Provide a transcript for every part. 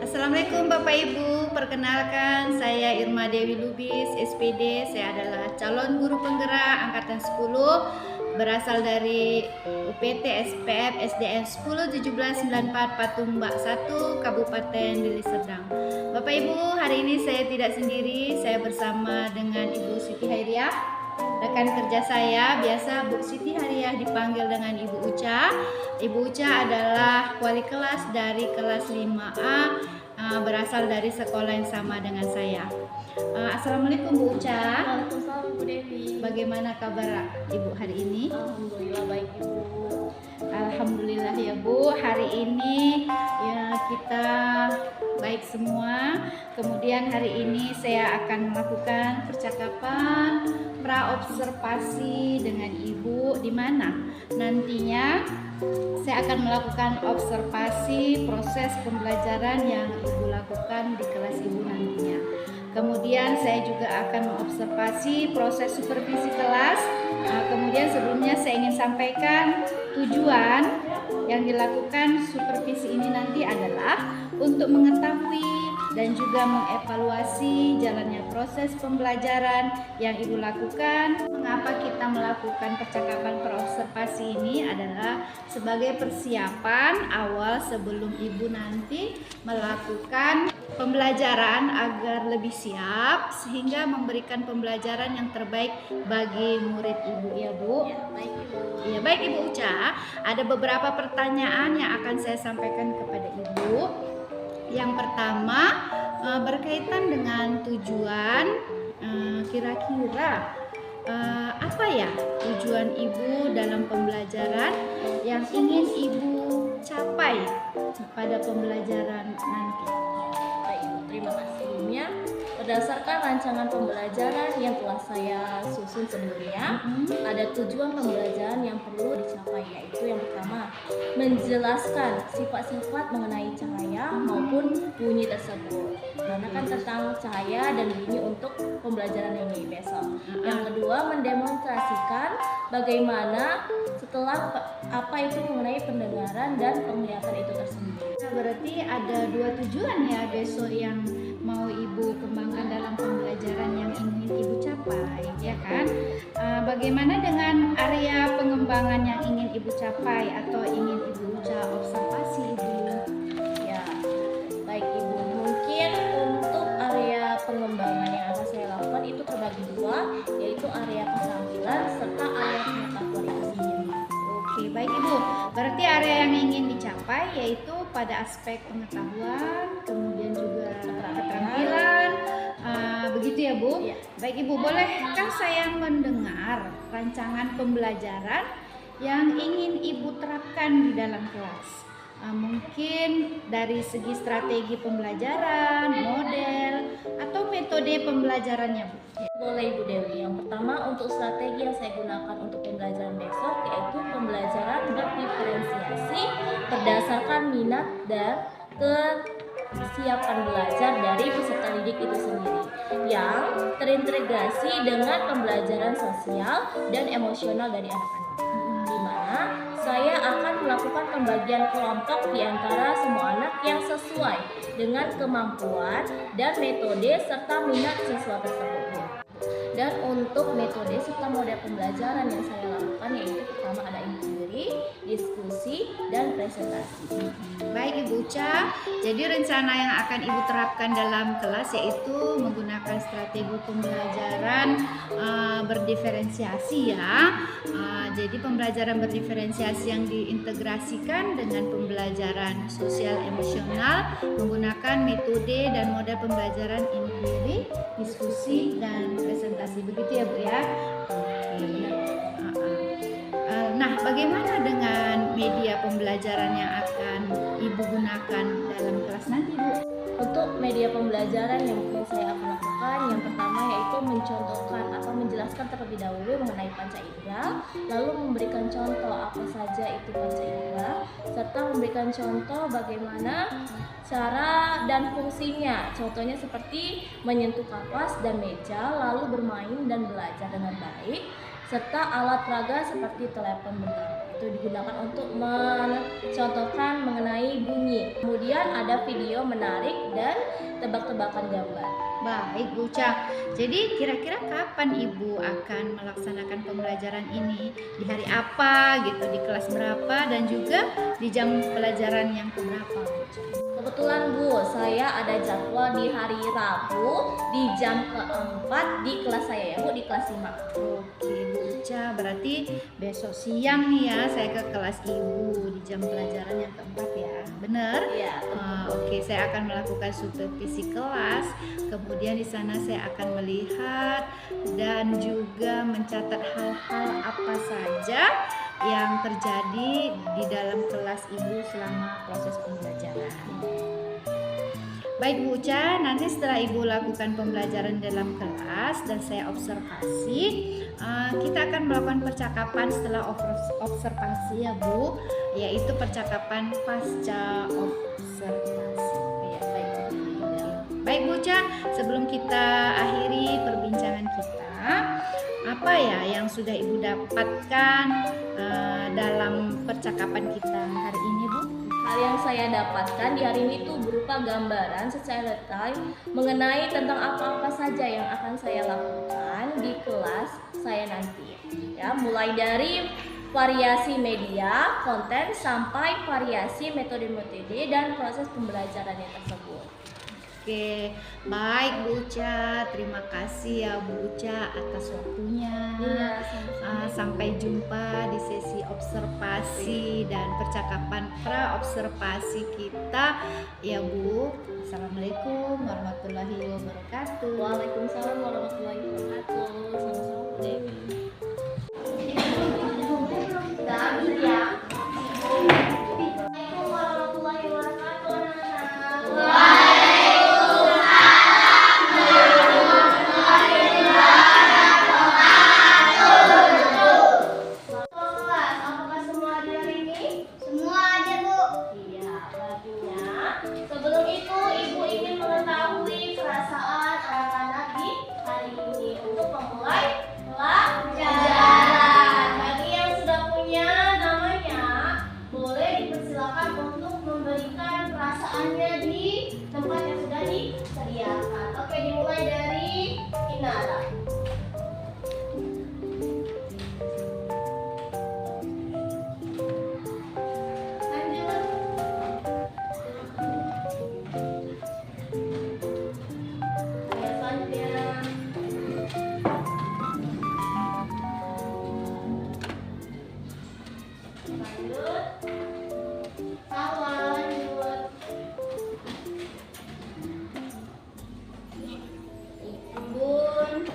Assalamualaikum Bapak Ibu, perkenalkan saya Irma Dewi Lubis, SPD. Saya adalah calon guru penggerak angkatan 10 berasal dari UPT SPF SDN 101794 Patumbak 1 Kabupaten Deli Serdang. Bapak Ibu, hari ini saya tidak sendiri, saya bersama dengan Ibu Siti Hairiah, rekan kerja saya. Biasa Bu Siti Hairiah dipanggil dengan Ibu Uca. Ibu Uca adalah wali kelas dari kelas 5A, berasal dari sekolah yang sama dengan saya. Assalamualaikum Bu Uca. Waalaikumsalam Bu Dewi. Bagaimana kabar Ibu hari ini? Alhamdulillah baik Ibu. Alhamdulillah ya Bu, hari ini ya kita baik semua. Kemudian hari ini saya akan melakukan percakapan praobservasi dengan Ibu, di mana nantinya saya akan melakukan observasi proses pembelajaran yang Ibu lakukan di kelas Ibu nantinya. Kemudian saya juga akan mengobservasi proses supervisi kelas. Kemudian sebelumnya saya ingin sampaikan tujuan yang dilakukan supervisi ini nanti adalah untuk mengetahui dan juga mengevaluasi jalannya proses pembelajaran yang Ibu lakukan. Mengapa kita melakukan percakapan praobservasi ini adalah sebagai persiapan awal sebelum Ibu nanti melakukan pembelajaran agar lebih siap sehingga memberikan pembelajaran yang terbaik bagi murid Ibu, ya Bu. Ya, baik Ibu. Ya, baik Ibu Uca, ada beberapa pertanyaan yang akan saya sampaikan kepada Ibu. Yang pertama berkaitan dengan tujuan, kira-kira apa ya tujuan Ibu dalam pembelajaran yang ingin Ibu capai pada pembelajaran nanti? Baik Ibu, terima kasih. Sebelumnya, berdasarkan rancangan pembelajaran yang telah saya susun sebelumnya, ada tujuan pembelajaran yang perlu dicapai, yaitu yang pertama, menjelaskan sifat-sifat mengenai cahaya maupun bunyi tersebut. Karena kan tentang cahaya dan bunyi untuk pembelajaran ini besok. Yang kedua, mendemonstrasikan bagaimana setelah apa itu mengenai pendengaran dan penglihatan itu tersendiri. Nah, berarti ada dua tujuan ya besok yang mau Ibu kembangkan dalam pembelajaran yang ingin Ibu capai, ya kan? Bagaimana dengan area pengembangan yang ingin Ibu capai atau ingin Ibu observasi Ibu? Ya, baik Ibu. Mungkin untuk area pengembangan yang akan saya lakukan itu terbagi dua, yaitu area keterampilan serta area pengetahuan itu sendiri. Oke, baik Ibu. Berarti area yang ingin dicapai yaitu pada aspek pengetahuan, kemudian juga keterampilan. Begitu ya Bu? Ya. Baik Ibu, bolehkah saya mendengar rancangan pembelajaran yang ingin Ibu terapkan di dalam kelas? Mungkin dari segi strategi pembelajaran, model, atau metode pembelajarannya Bu? Boleh Ibu Dewi. Yang pertama untuk strategi yang saya gunakan untuk pembelajaran besok yaitu pembelajaran berdiferensiasi berdasarkan minat dan kesiapan belajar dari peserta didik itu sendiri yang terintegrasi dengan pembelajaran sosial dan emosional dari anak-anak. Di mana saya akan melakukan pembagian kelompok di antara semua anak yang sesuai dengan kemampuan dan metode serta minat siswa tersebut. Dan untuk metode serta model pembelajaran yang saya lakukan yaitu pertama ada inquiry, diskusi, dan presentasi. Baik Ibu Uca, jadi rencana yang akan Ibu terapkan dalam kelas yaitu menggunakan strategi pembelajaran berdiferensiasi ya. Jadi pembelajaran berdiferensiasi yang diintegrasikan dengan pembelajaran sosial emosional menggunakan metode dan model pembelajaran inquiry, diskusi, dan presentasi. Begitu ya Bu ya. Oke. Nah, bagaimana dengan media pembelajaran yang akan Ibu gunakan dalam kelas nanti Bu? Untuk media pembelajaran yang mungkin saya akan lakukan, yang pertama yaitu mencontohkan atau menjelaskan terlebih dahulu mengenai panca indera, lalu memberikan contoh apa saja itu panca indera, serta memberikan contoh bagaimana cara dan fungsinya. Contohnya seperti menyentuh kapas dan meja, lalu bermain dan belajar dengan baik, serta alat peraga seperti telepon genggam. Itu digunakan untuk mencontohkan mengenai mengenai bunyi. Kemudian ada video menarik dan tebak-tebakan gambar. Baik Bu Ca, jadi kira-kira kapan Ibu akan melaksanakan pembelajaran ini? Di hari apa gitu, di kelas berapa, dan juga di jam pelajaran yang keberapa Bu Ca? Kebetulan Bu, saya ada jadwal di hari Rabu di jam keempat di kelas saya ya Bu, di kelas 5. Oke Bu Ca, berarti besok siang nih ya saya ke kelas Ibu di jam pelajaran yang keempat ya, benar? Iya. Oke, saya akan melakukan supervisi kelas. Kemudian di sana saya akan melihat dan juga mencatat hal-hal apa saja yang terjadi di dalam kelas Ibu selama proses pembelajaran. Baik Bu Ca, nanti setelah Ibu lakukan pembelajaran dalam kelas dan saya observasi, kita akan melakukan percakapan setelah observasi ya Bu, yaitu percakapan pasca observasi. Ya, baik Bu Ca, sebelum kita akhiri perbincangan kita, apa ya yang sudah Ibu dapatkan dalam percakapan kita hari ini Bu? Hal yang saya dapatkan di hari ini tuh berupa gambaran secara detail mengenai tentang apa-apa saja yang akan saya lakukan di kelas saya nanti. Ya, mulai dari variasi media, konten, sampai variasi metode-metode dan proses pembelajarannya tersebut. Oke, baik Bu Ca, terima kasih ya Bu Ca atas waktunya. Iya, sama-sama. Sampai jumpa di sesi observasi dan percakapan pra-observasi kita ya Bu. Assalamualaikum warahmatullahi wabarakatuh. Waalaikumsalam warahmatullahi wabarakatuh. Sama-sama Bu Dewi. Assalamualaikum warahmatullahi wabarakatuh. Apakah semua ada hari ini? Semua ada Bu. Iya, baginya. Sebelum itu, Ibu ingin mengetahui perasaan anak-anak di hari ini untuk memulai pelajaran. Bagi yang sudah punya namanya, boleh dipersilakan untuk memberikan perasaannya di tempat yang sudah disediakan. Oke, dimulai dari Inara. Lanjut. Ya, selanjutnya. Lanjut. Salah, lanjut. Bun.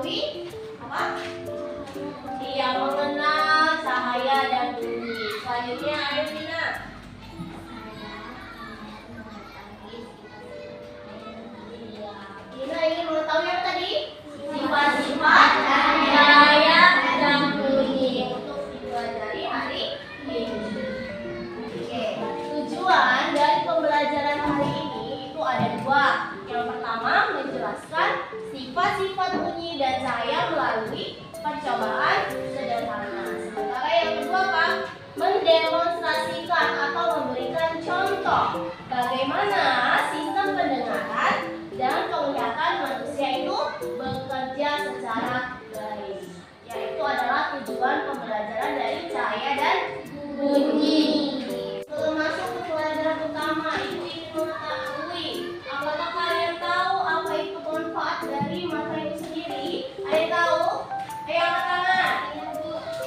mengetahui apa? Iya, mengenal cahaya dan bunyi. Selanjutnya, ayo Vina. Vina ingin mengetahui apa tadi? Sifat-sifat cahaya dan bunyi untuk dipelajari hari ini. Oke, tujuan dari pembelajaran hari ini itu ada dua. Yang pertama, menjelaskan sifat-sifat bunyi dan cahaya melalui percobaan sederhana. Sementara yang kedua apa? Mendemonstrasikan atau memberikan contoh bagaimana sistem pendengaran dan penglihatan manusia itu bekerja secara baik. Yaitu adalah tujuan pembelajaran dari cahaya dan bunyi. Sebelum masuk ke pelajaran utama, Ibu ingin mengetahui apakah kalian tahu apa itu manfaat dari mata itu sendiri? Ada yang tahu? Ayo angkat tangan.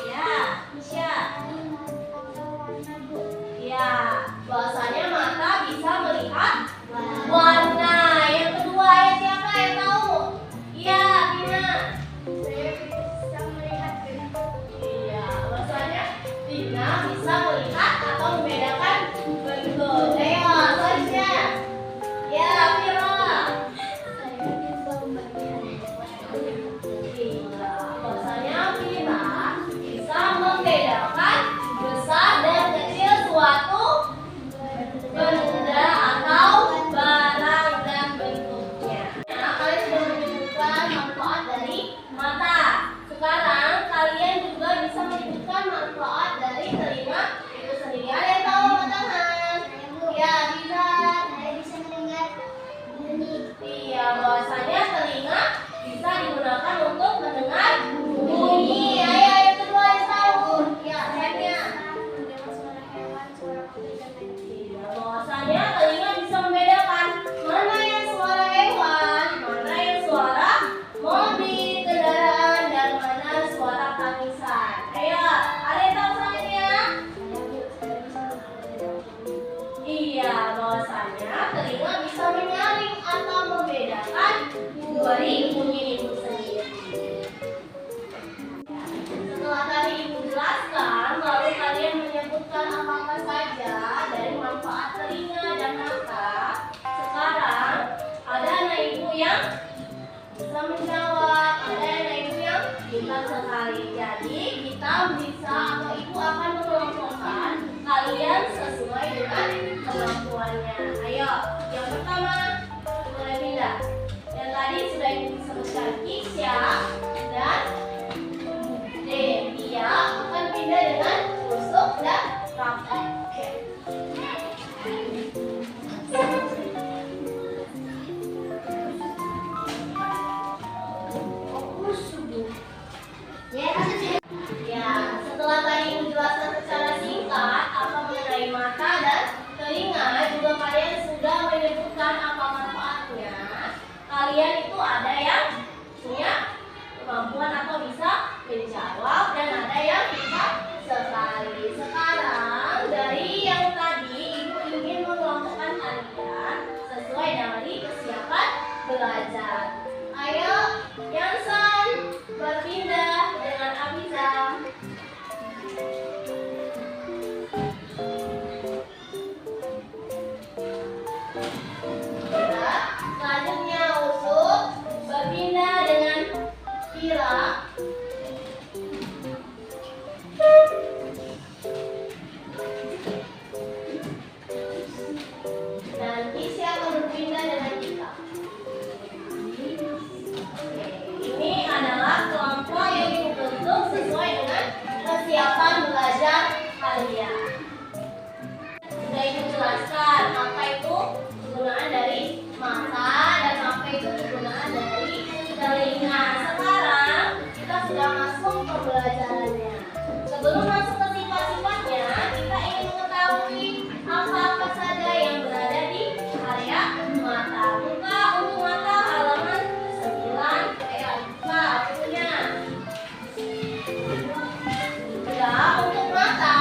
Ya, Misha. Ya, bahwasanya mata bisa melihat warna. Yang kedua, ya siapa yang tahu? Iya, Tina. Saya bisa melihat bentuk. Iya, bahwasanya Tina bisa melihat atau membedakan bentuk. Ayo, selanjutnya. Ya, Vira. Saya bisa melihat. Iya, bahwasanya Vira bisa membedakan besar dan kecil suatu benda atau barang dan bentuknya. Nah, kalian sudah menyebutkan manfaat dari mata. Sekarang kalian juga bisa menyebutkan manfaat dari telinga itu sendiri. Ada yang tahu angkat tangan? Ya, bisa. Saya bisa mendengar bunyi. Iya, bahwasanya telinga bisa digunakan untuk mendengar bunyi. Ayo, yang kedua yang tahu? Ya, Hanya. Bahwasanya telinga bisa membedakan mana yang suara hewan, mana yang suara mobil, kendaraan, dan mana suara tangisan. Ayo, ada yang tahu selanjutnya? Iya, bahwasanya telinga bisa menyaring atau membedakan dari bunyi itu sendiri. Setelah tadi Ibu jelaskan, lalu kalian menyebutkan apa saja dari manfaat telinga dan mata. Sekarang ada anak ibu yang bisa menjawab, ada anak ibu yang pintar sekali. Jadi kita bisa atau ibu akan mengelompokkan kalian sesuai dengan kemampuannya. Ayo, yang pertama boleh pindah. Yang tadi sudah ibu sebutkan Kisya dan dia akan pindah dengan Yusuf dan Rafa. Oke. Ya, setelah tadi menjelaskan secara singkat apa mengenai mata dan telinga, juga kalian sudah menyebutkan apa manfaatnya. Kalian itu ada yang punya kemampuan atau bisa menjawab dan ada yang bisa sekali. Sekarang dari yang tadi Ibu ingin mengelompokkan kalian sesuai dari kesiapan belajar. Ayo, Yansan berpindah dengan Abiza. Selanjutnya Usuk berpindah dengan Kira. Dan Kisya akan berpindah dengan Kita. Ini adalah kelompok yang dibentuk sesuai dengan kesiapan belajar kalian. Sudah Ibu jelaskan apa itu kegunaan dari mata dan apa itu kegunaan dari telinga. Sekarang kita sudah masuk ke pembelajarannya. Sebelum masuk ke sifat-sifatnya, kita ingin mengetahui apa-apa saja yang berada di area mata. Buka untuk mata halaman 9. Ayo buka bukunya. Ya, untuk mata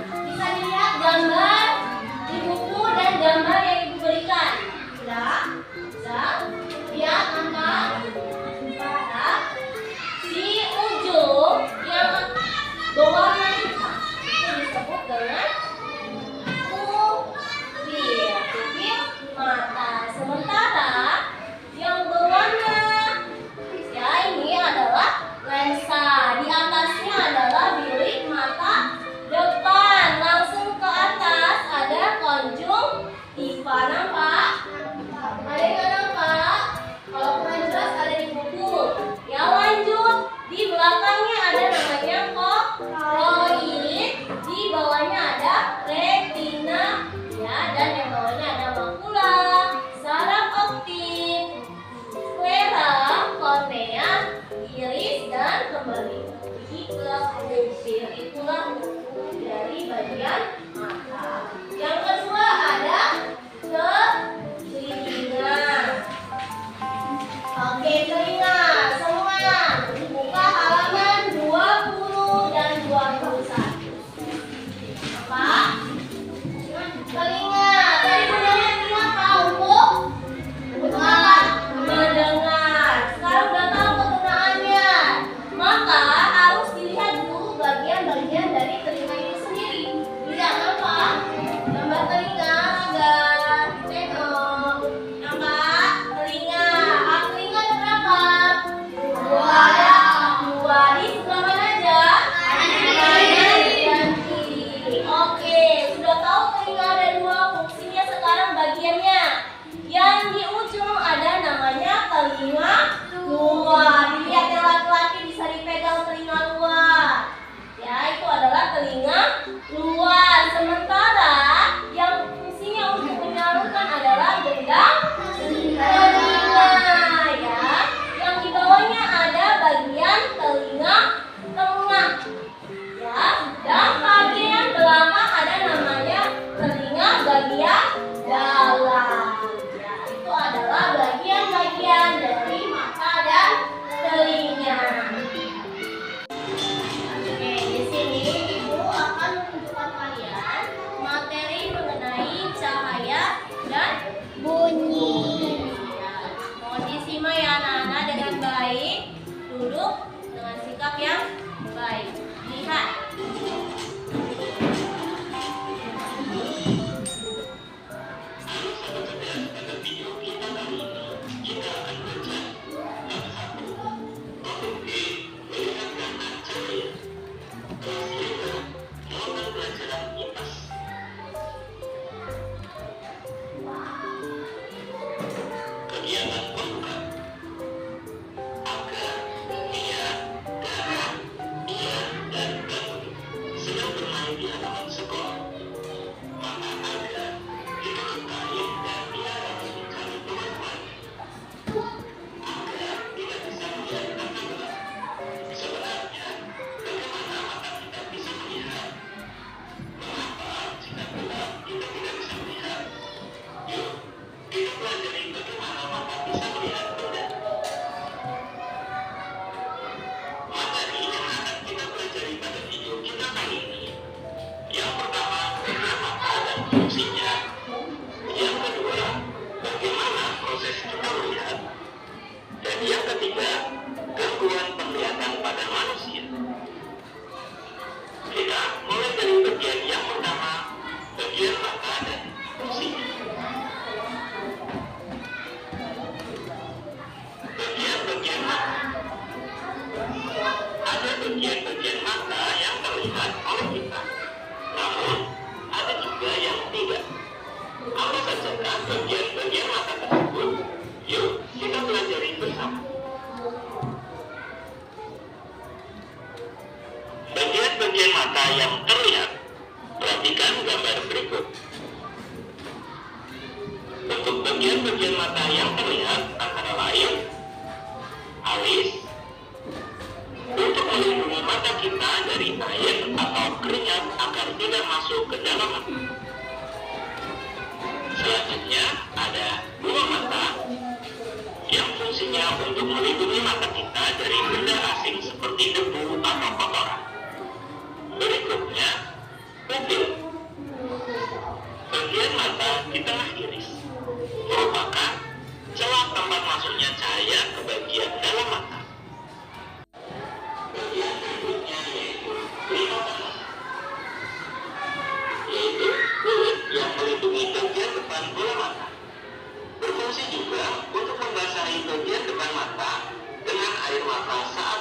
bisa dilihat gambar di buku dan gambar pergi ke pupil. Itulah dari bagian mata. Yang kedua ada telinga. Oke, telinga semua buka halaman 20 dan 21. Apa? Telinga. Tadi gunanya telinga apa? Untuk mendengar. Sekarang udah tahu kegunaannya. Maka harus dilihat dulu bagian-bagian dari telinga itu sendiri. Lihat apa? Gambar telinga agar tengok. Apa? Telinga. Telinga ada berapa? Dua. Dua. Di sebelah mana aja? Kanan dan kiri. Oke, sudah tahu telinga ada dua. Fungsinya sekarang bagiannya. Yang di ujung ada namanya telinga luar. Dilihat yang laki-laki bisa dipegang telinga luar. Ya, itu adalah telinga luar. Sementara yang fungsinya untuk menyalurkan adalah gendang telinga. Ya, yang di bawahnya ada bagian telinga tengah. Ya, dan bagian belakang ada namanya telinga bagian dalam. Ya, itu adalah bagian-bagian dari mata dan telinga. Oke, di sini Ibu akan menunjukkan kalian materi mengenai cahaya dan bunyi. Ya, mohon disimak ya anak-anak dengan baik. Duduk dengan sikap yang baik. Lihat. bagian-bagian mata yang terlihat oleh kita. Namun, ada juga yang tidak. Apa sajakah bagian-bagian mata tersebut? Yuk, kita pelajari bersama. Bagian-bagian mata yang terlihat. Perhatikan gambar berikut. Bentuk bagian-bagian mata yang terlihat antara lain alis, untuk melindungi mata kita dari air atau keringat agar tidak masuk ke dalam mata. Selanjutnya ada dua mata yang fungsinya untuk melindungi mata kita dari benda asing seperti debu atau kotoran. Berikutnya pupil. Bagian mata di tengah iris merupakan celah tempat masuknya cahaya ke bagian dalam mata. Bagian berikutnya yaitu lipatan mata, yaitu kulit yang melindungi bagian depan bola mata. Berfungsi juga untuk membasahi bagian depan mata dengan air mata saat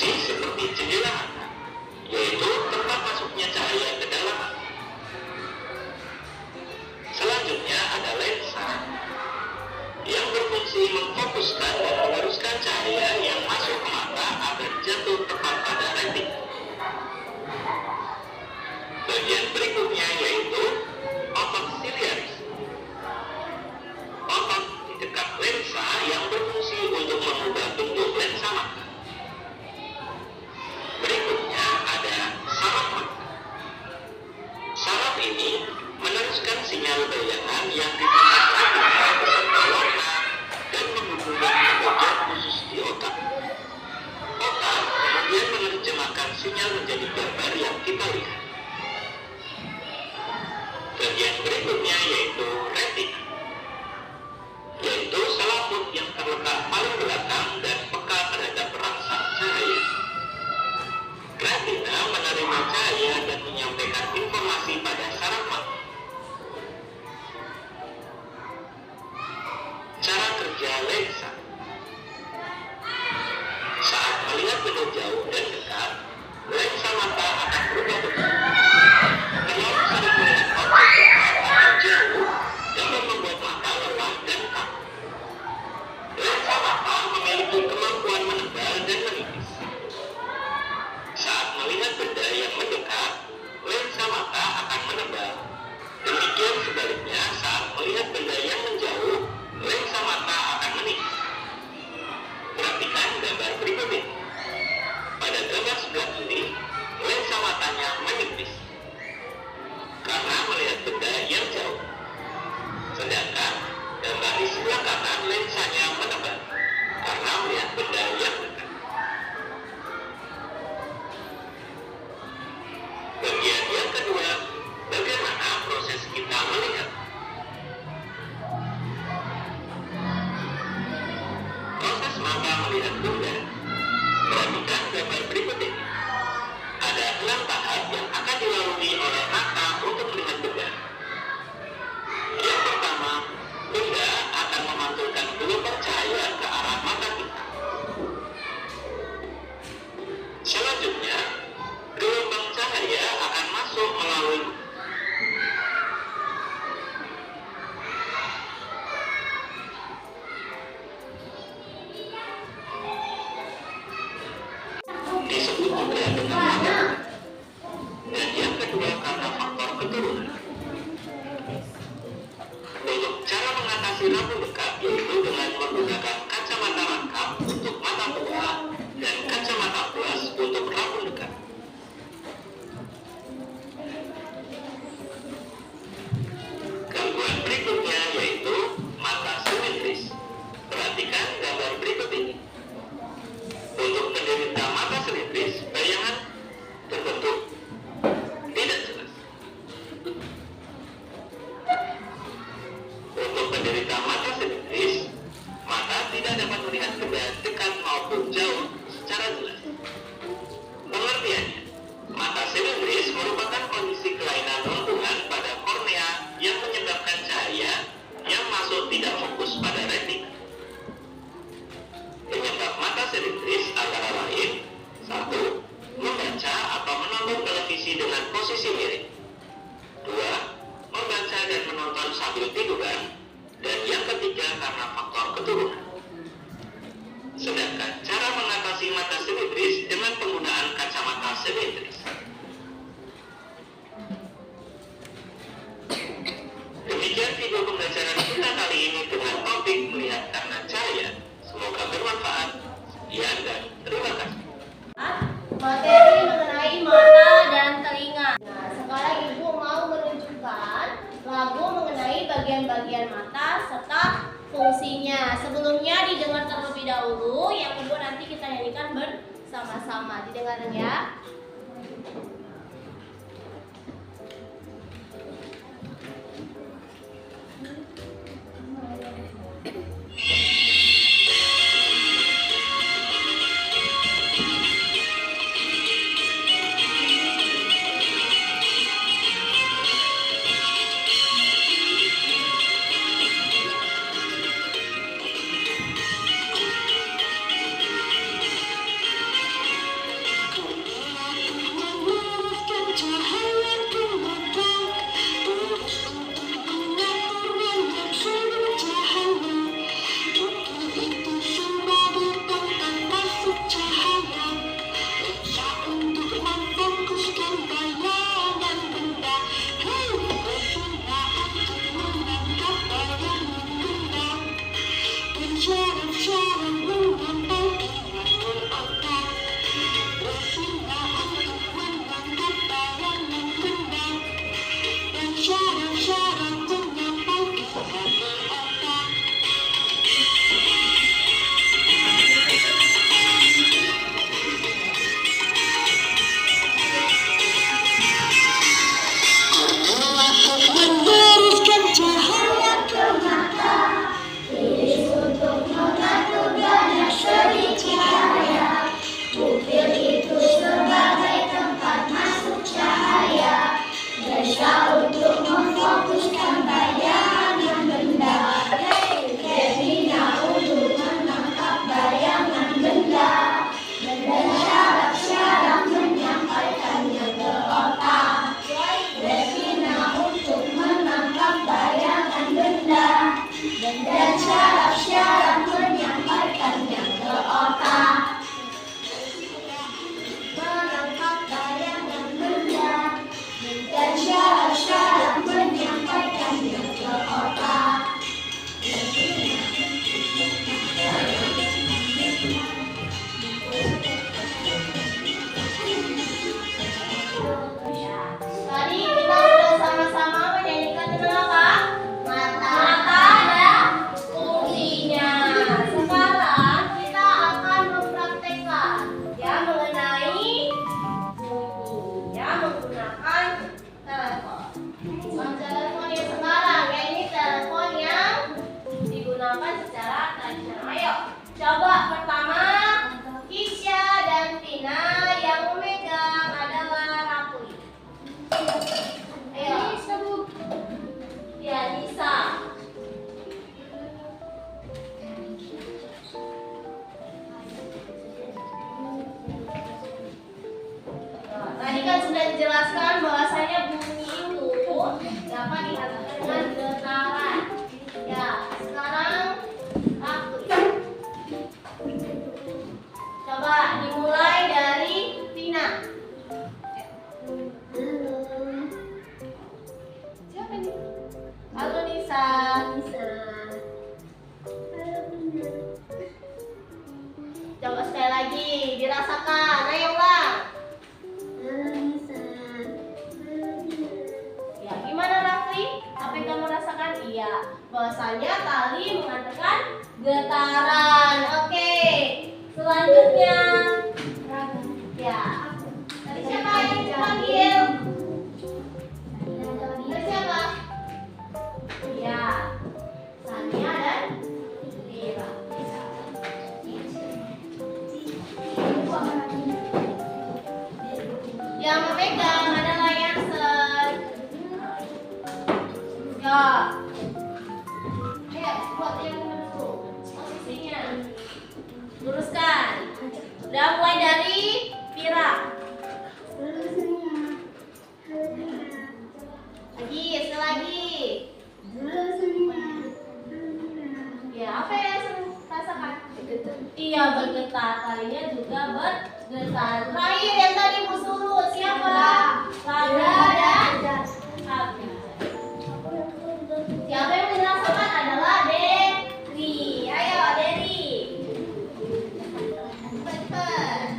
berfungsi seperti jendela mata, yaitu tempat masuknya cahaya ke dalam mata. Selanjutnya ada lensa yang berfungsi memfokuskan dan meluruskan cahaya yang masuk ke mata agar jatuh tepat pada retina. Bagian berikutnya yaitu otot siliaris. Otot di dekat lensa yang berfungsi untuk mengubah bentuk lensa mata. Berikutnya ada saraf mata. Saraf ini meneruskan sinyal bayangan yang ditangkap retina beserta warna dan menghubungkan ke bagian khusus di otak. Otak kemudian menerjemahkan sinyal menjadi gambar yang kita lihat. Bagian berikutnya yaitu retina, yaitu selaput yang terletak paling belakang dan peka terhadap rangsang cahaya. Retina menerima cahaya dan menyampaikan informasi pada saraf mata. Cara kerja lensa. Saat melihat benda jauh dan dekat, lensa mata akan berubah bentuk. Kalau sering melihat objek dekat atau jauh, dapat membuat mata lelah dan kaku. Lensa mata memiliki kemampuan menebal dan menipis. Saat melihat benda yang mendekat, lensa mata akan menebal. Demikian sebaliknya saat melihat benda yang menjauh, lensa mata akan menipis. Perhatikan gambar berikut ini. Pada gambar sebelah kiri, lensa matanya menipis karena melihat benda yang jauh. Sedangkan gambar di sebelah kanan lensanya menebal karena melihat benda yang dekat. Bagian yang kedua, bagaimana proses kita melihat. Proses mata melihat benda. Perhatikan gambar berikut ini. Ada 6 tahap yang akan dilalui oleh mata untuk melihat benda. Yang pertama, benda akan memantulkan gelombang cahaya ke arah mata kita. Selanjutnya, gelombang cahaya akan masuk melalui disebut juga dengan mata. Dan yang kedua karena faktor keturunan. Untuk cara mengatasi rabun dekat yaitu dengan menggunakan kacamata rangkap untuk mata tua dan kacamata plus untuk rabun dekat. Gangguan berikutnya yaitu mata simetris. Perhatikan gambar berikut ini. Untuk penderita mata simetris, bayangan terbentuk tidak jelas. Untuk penderita mata simetris, mata tidak dapat melihat benda dekat maupun jauh secara jelas. Pengertiannya, mata simetris merupakan kondisi kelainan lengkungan pada kornea yang menyebabkan cahaya yang masuk tidak fokus pada retina. Penyebab mata simetris antara lain: 1. Membaca atau menonton televisi dengan posisi miring. 2. Membaca dan menonton sambil tiduran. Dan yang ketiga karena faktor keturunan. Sedangkan cara mengatasi mata simetris dengan penggunaan kacamata simetris. Demikian video pembelajaran kita kali ini dengan topik melihat karena cahaya. Semoga bermanfaat. Sekian dan terima kasih. Materi mengenai mata dan telinga. Nah, sekarang Ibu mau menunjukkan lagu mengenai bagian-bagian mata serta fungsinya. Sebelumnya didengar terlebih dahulu, yang kedua nanti kita nyanyikan bersama-sama. Didengar ya. Tadi kita sudah sama-sama menyanyikan tentang apa? Mata dan fungsinya. Sekarang kita akan mempraktekkan ya mengenai bunyinya menggunakan telepon. Bukan telepon yang sekarang, ya ini telepon yang digunakan secara tradisional. Ayo, coba pertama Kisha dan Tina yang memegang adalah Rafli. Ayo. Ya, Nisa. Nah, tadi kan sudah dijelaskan bahwasanya bunyi itu dapat dikatakan dengan getaran. Ya, sekarang Rafli. Coba dimulai dari Tina. Siapa nih? Halo Nisa. Coba sekali lagi dirasakan. Ayo ulang. Ya, gimana Rafli? Apa yang kamu rasakan? Iya, bahwasanya tali mengatakan getaran. Oke. Selanjutnya, ya. Tadi siapa yang dipanggil? Tadi siapa? Ya, Sania dan Tira. Yang memegang adalah Yansen. Ya. Ayo, buat yang dulu. Posisinya. Luruskan. Udah mulai dari Vira. Lagi, sekali lagi. Ya, apa yang rasakan? Iya, bergetar. Talinya juga bergetar. Terakhir yang tadi musuh siapa? Raga dan Abi. Siapa yang merasakan adalah Deri. Ayo, Deri. Cepat.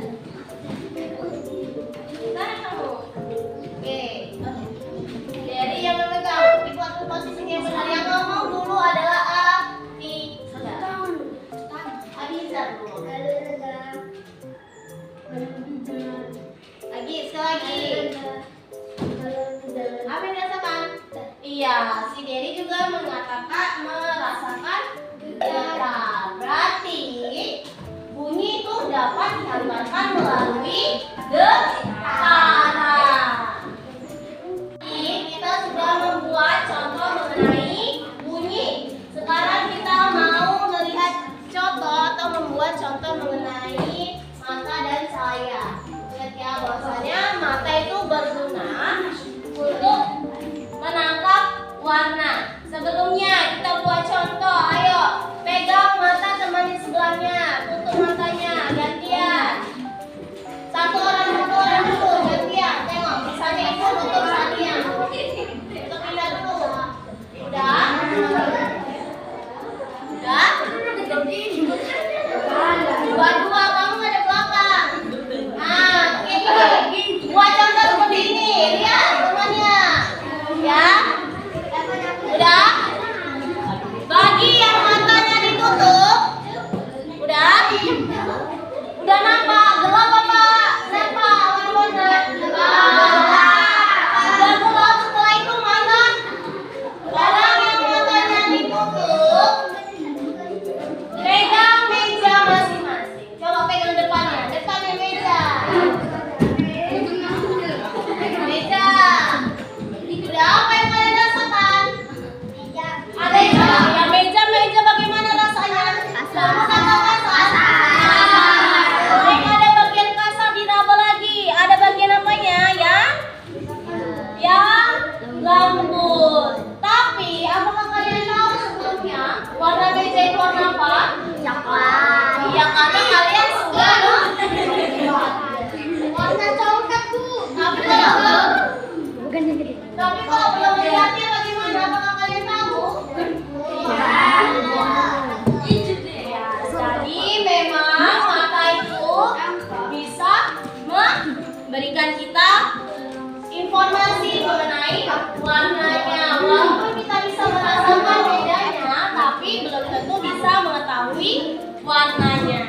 Tapi kalau belum melihatnya bagaimana? Apakah kalian tahu? Ya, jadi memang mata itu bisa memberikan kita informasi mengenai warnanya. Walaupun kita bisa merasakan bedanya, tapi belum tentu bisa mengetahui warnanya.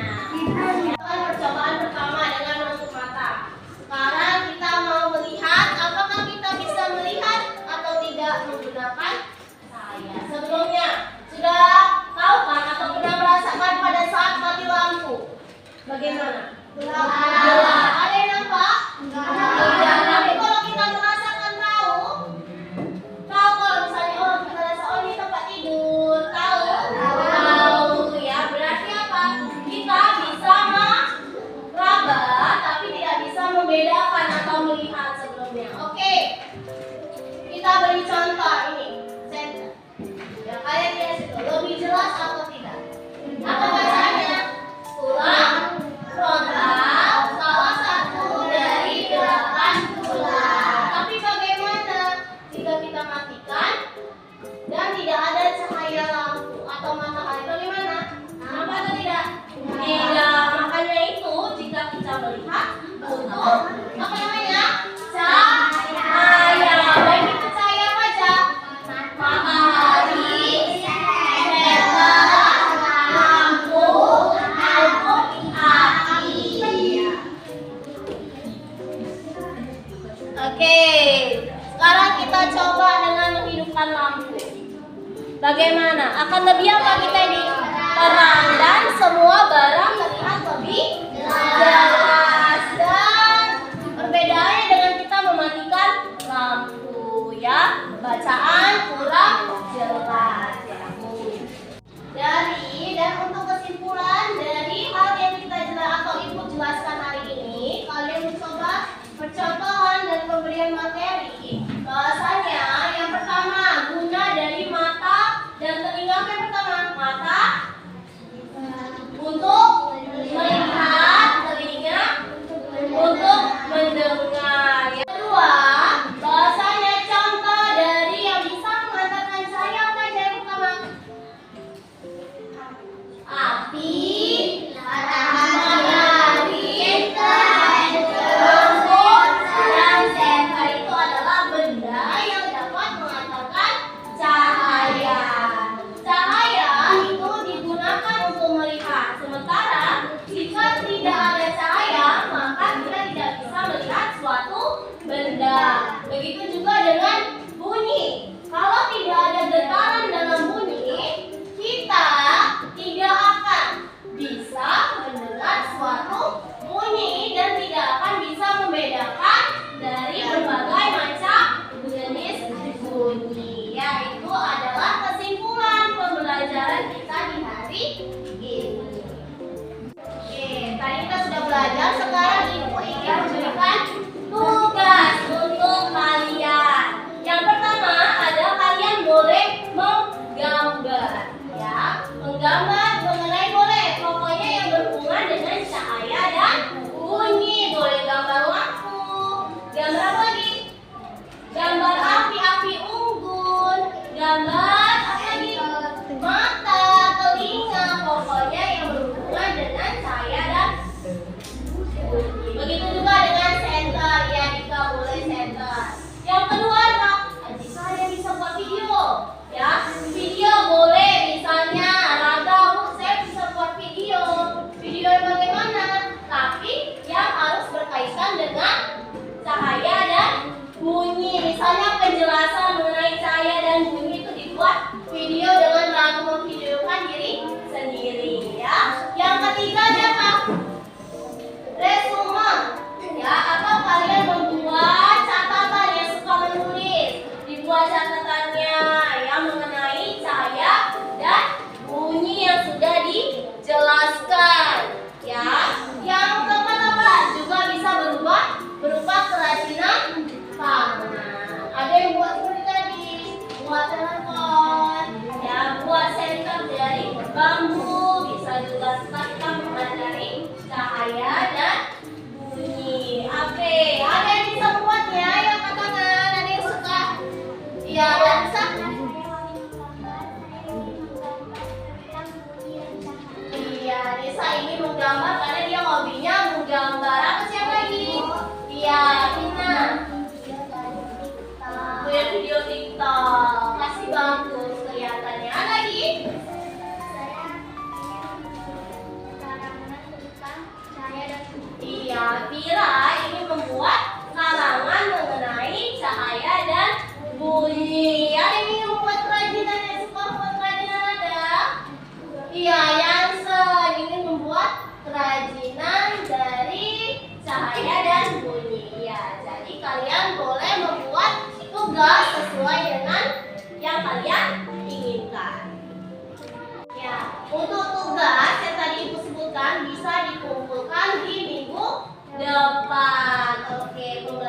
Percobaan pertama dengan menutup mata. Sekarang kita mau melihat apakah kita bisa melihat atau tidak menggunakan cahaya. Sebelumnya sudah tahu kan atau pernah merasakan pada saat mati lampu? Bagaimana? Gelap. Ada yang nampak? Tidak. Tapi kalau kita merasakan tahu kalau misalnya kita rasa ini tempat tidur, tahu ya, berarti apa? Kita bisa meraba tapi tidak bisa membedakan atau melihat sebelumnya. Oke, kita beri contoh ini center. Ya, kalian lihat itu lebih jelas atau tidak? Apa bacaannya? Tulang frontal salah satu dari 8 tulang. Tapi bagaimana jika kita matikan dan tidak ada cahaya lampu atau matahari? Bagaimana? Nampak atau tidak? Tidak. Makanya itu jika kita melihat butuh apa namanya? Cahaya. Baik itu cahaya apa aja? Matahari, lampu, maupun api. Oke, sekarang kita coba dengan menghidupkan lampu. Bagaimana? Akan lebih apa kita ini? Terang dan semua barang terlihat lebih jelas. Dan perbedaannya dengan kita mematikan lampu ya, bacaan kurang jelas ya. Dan untuk kesimpulan dari hal yang kita atau ibu jelaskan hari ini, kalian mencoba percontohan dan pemberian materi. Bahasanya yang pertama guna dari mata dan telinga. Apa yang pertama? Mata untuk melihat, telinga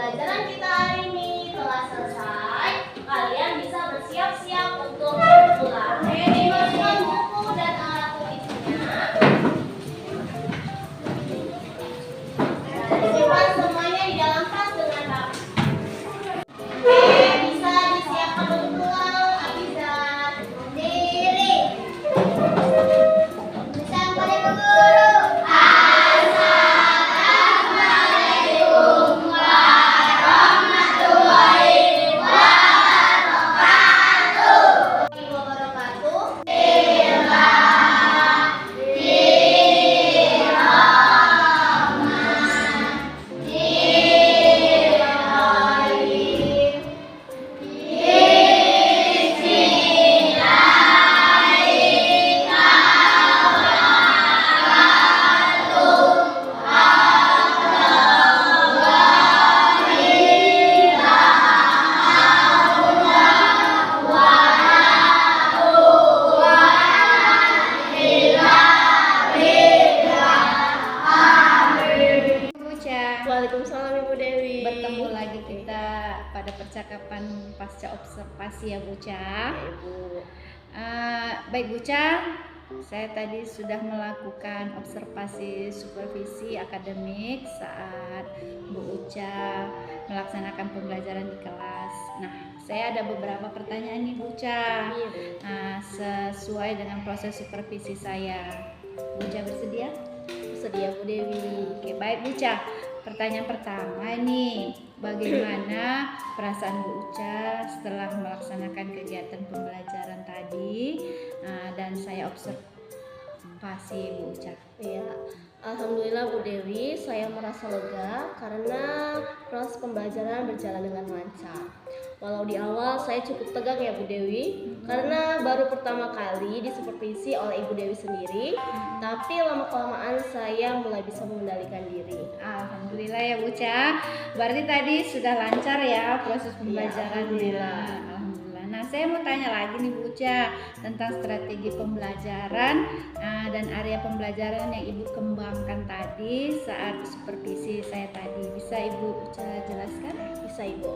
pembelajaran kita hari ini telah selesai. Kalian bisa bersiap-siap untuk pulang. Ayo dimasukkan buku dan alat tulisnya. Disimpan semuanya di dalam tas dengan rapi. Oke, bisa disiapkan untuk pulang. Abizar, berdiri. Sampai guru. Waalaikumsalam Ibu Dewi. Bertemu lagi kita pada percakapan pasca observasi ya Buca. Ibu. Baik Buca, saya tadi sudah melakukan observasi supervisi akademik saat Bu Uca melaksanakan pembelajaran di kelas. Nah, saya ada beberapa pertanyaan nih Buca. Iya, Bu. Sesuai dengan proses supervisi saya. Buca bersedia? Bersedia Bu Dewi. Oke, baik Buca. Pertanyaan pertama nih, bagaimana perasaan Bu Uca setelah melaksanakan kegiatan pembelajaran tadi dan saya observasi Bu Uca? Iya. Alhamdulillah Bu Dewi, saya merasa lega karena proses pembelajaran berjalan dengan lancar. Walau di awal saya cukup tegang ya Bu Dewi, karena baru pertama kali disupervisi oleh Ibu Dewi sendiri, tapi lama-kelamaan saya mulai bisa mengendalikan diri. Alhamdulillah ya Bu Uca. Berarti tadi sudah lancar ya proses pembelajaran. Alhamdulillah. Alhamdulillah. Nah, saya mau tanya lagi nih Bu Uca tentang strategi pembelajaran dan area pembelajaran yang Ibu kembangkan tadi saat supervisi saya tadi. Bisa Ibu Uca jelaskan? Bisa Ibu.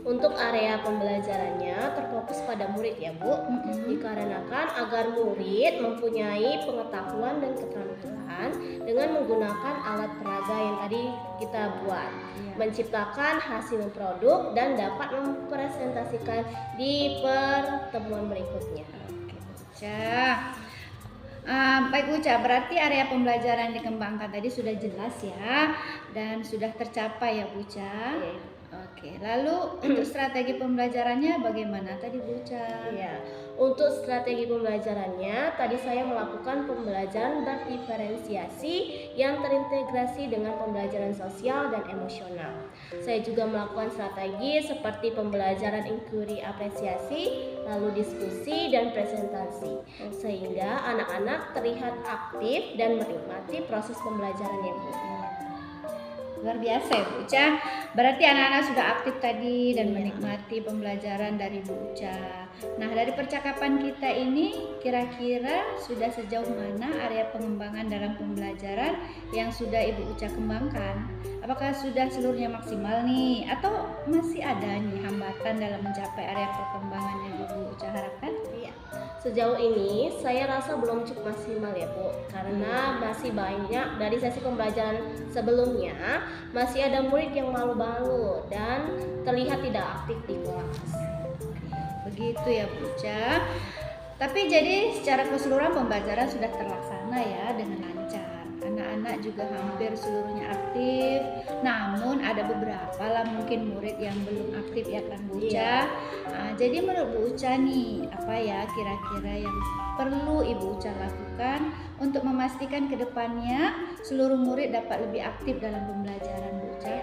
Untuk area pembelajarannya terfokus pada murid ya Bu, dikarenakan agar murid mempunyai pengetahuan dan keterampilan dengan menggunakan alat peraga yang tadi kita buat, menciptakan hasil produk dan dapat mempresentasikan di pertemuan berikutnya. Oke, Uca. Baik Uca, berarti area pembelajaran dikembangkan tadi sudah jelas ya dan sudah tercapai ya Uca. Oke, lalu untuk strategi pembelajarannya bagaimana tadi Bu Uca? Ya, untuk strategi pembelajarannya tadi saya melakukan pembelajaran berdiferensiasi yang terintegrasi dengan pembelajaran sosial dan emosional. Saya juga melakukan strategi seperti pembelajaran inquiry apresiasi, lalu diskusi dan presentasi, sehingga anak-anak terlihat aktif dan menikmati proses pembelajarannya Bu. Luar biasa ya Bu Uca. Berarti anak-anak sudah aktif tadi dan menikmati pembelajaran dari Bu Uca. Nah, dari percakapan kita ini kira-kira sudah sejauh mana area pengembangan dalam pembelajaran yang sudah Ibu Uca kembangkan? Apakah sudah seluruhnya maksimal nih atau masih ada nih hambatan dalam mencapai area perkembangan yang Ibu Uca harapkan? Iya. Sejauh ini saya rasa belum cukup maksimal ya Bu, karena masih banyak dari sesi pembelajaran sebelumnya masih ada murid yang malu-malu dan terlihat tidak aktif di kelas. Begitu ya Bu Uca. Tapi jadi secara keseluruhan pembelajaran sudah terlaksana ya dengan lancar. Anak-anak juga hampir seluruhnya aktif. Namun ada beberapa lah mungkin murid yang belum aktif ya kan Bu Uca. Jadi menurut Bu Uca nih, apa ya kira-kira yang perlu Ibu Uca lakukan untuk memastikan ke depannya seluruh murid dapat lebih aktif dalam pembelajaran Bu Uca?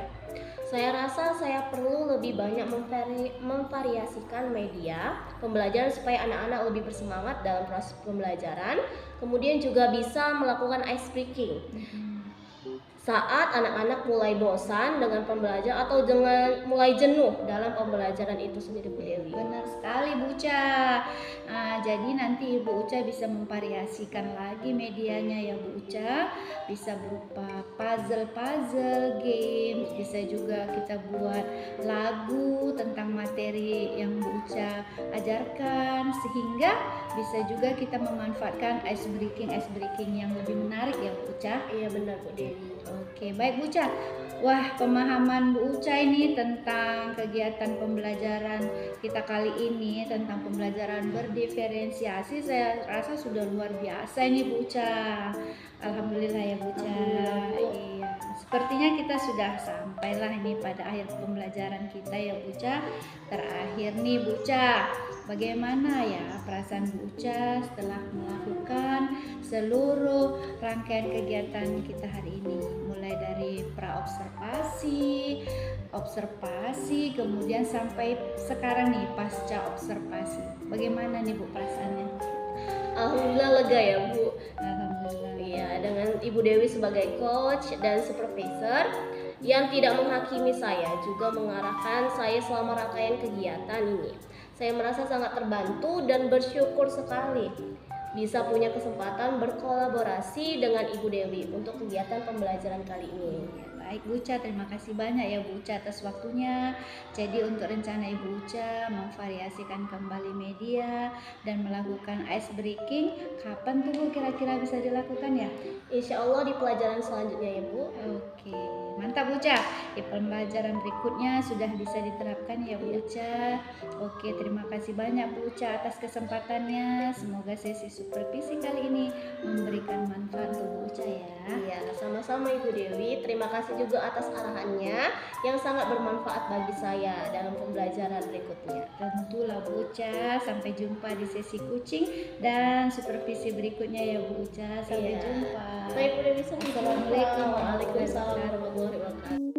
Saya rasa saya perlu lebih banyak memvariasikan media pembelajaran supaya anak-anak lebih bersemangat dalam proses pembelajaran. Kemudian juga bisa melakukan ice breaking saat anak-anak mulai bosan dengan pembelajaran atau dengan mulai jenuh dalam pembelajaran itu sendiri, Bu Dewi. Benar sekali Bu Uca. Jadi nanti Ibu Uca bisa memvariasikan lagi medianya ya Bu Uca. Bisa berupa puzzle-puzzle, game, bisa juga kita buat lagu tentang materi yang Bu Uca ajarkan, sehingga bisa juga kita memanfaatkan ice breaking yang lebih menarik ya Bu Uca. Iya benar, Bu Dewi. Oke, baik Bu Uca. Wah, pemahaman Bu Uca ini tentang kegiatan pembelajaran kita kali ini tentang pembelajaran berdiferensiasi saya rasa sudah luar biasa ini Bu Uca. Alhamdulillah ya Bu Uca. Iya, sepertinya kita sudah sampailah ini pada akhir pembelajaran kita ya Bu Uca. Terakhir nih Bu Uca, bagaimana ya perasaan Bu Uca setelah melakukan seluruh rangkaian kegiatan kita hari ini, mulai dari observasi, kemudian sampai sekarang nih pasca observasi. Bagaimana nih Bu perasaannya? Alhamdulillah lega ya Bu. Alhamdulillah. Iya, dengan Ibu Dewi sebagai coach dan supervisor yang tidak menghakimi saya, juga mengarahkan saya selama rangkaian kegiatan ini. Saya merasa sangat terbantu dan bersyukur sekali bisa punya kesempatan berkolaborasi dengan Ibu Dewi untuk kegiatan pembelajaran kali ini. Baik Bu Uca, terima kasih banyak ya Bu Uca atas waktunya. Jadi untuk rencana Ibu Uca memvariasikan kembali media dan melakukan ice breaking, kapan tuh Bu kira-kira bisa dilakukan ya? Insya Allah di pelajaran selanjutnya ya Bu. Oke, mantap Bu Uca. Di pembelajaran berikutnya sudah bisa diterapkan ya Bu Uca. Oke, terima kasih banyak Bu Uca atas kesempatannya. Semoga sesi supervisi kali ini memberikan manfaat untuk Bu Uca ya. Iya, sama-sama Ibu Dewi. Terima kasih juga atas arahannya yang sangat bermanfaat bagi saya dalam pembelajaran berikutnya. Tentulah Bu Uca. Sampai jumpa di sesi coaching dan supervisi berikutnya ya Bu Uca. Sampai Iya. jumpa. Baik Bu Dewi, Assalamualaikum Waalaikumsalam warahmatullahi wabarakatuh.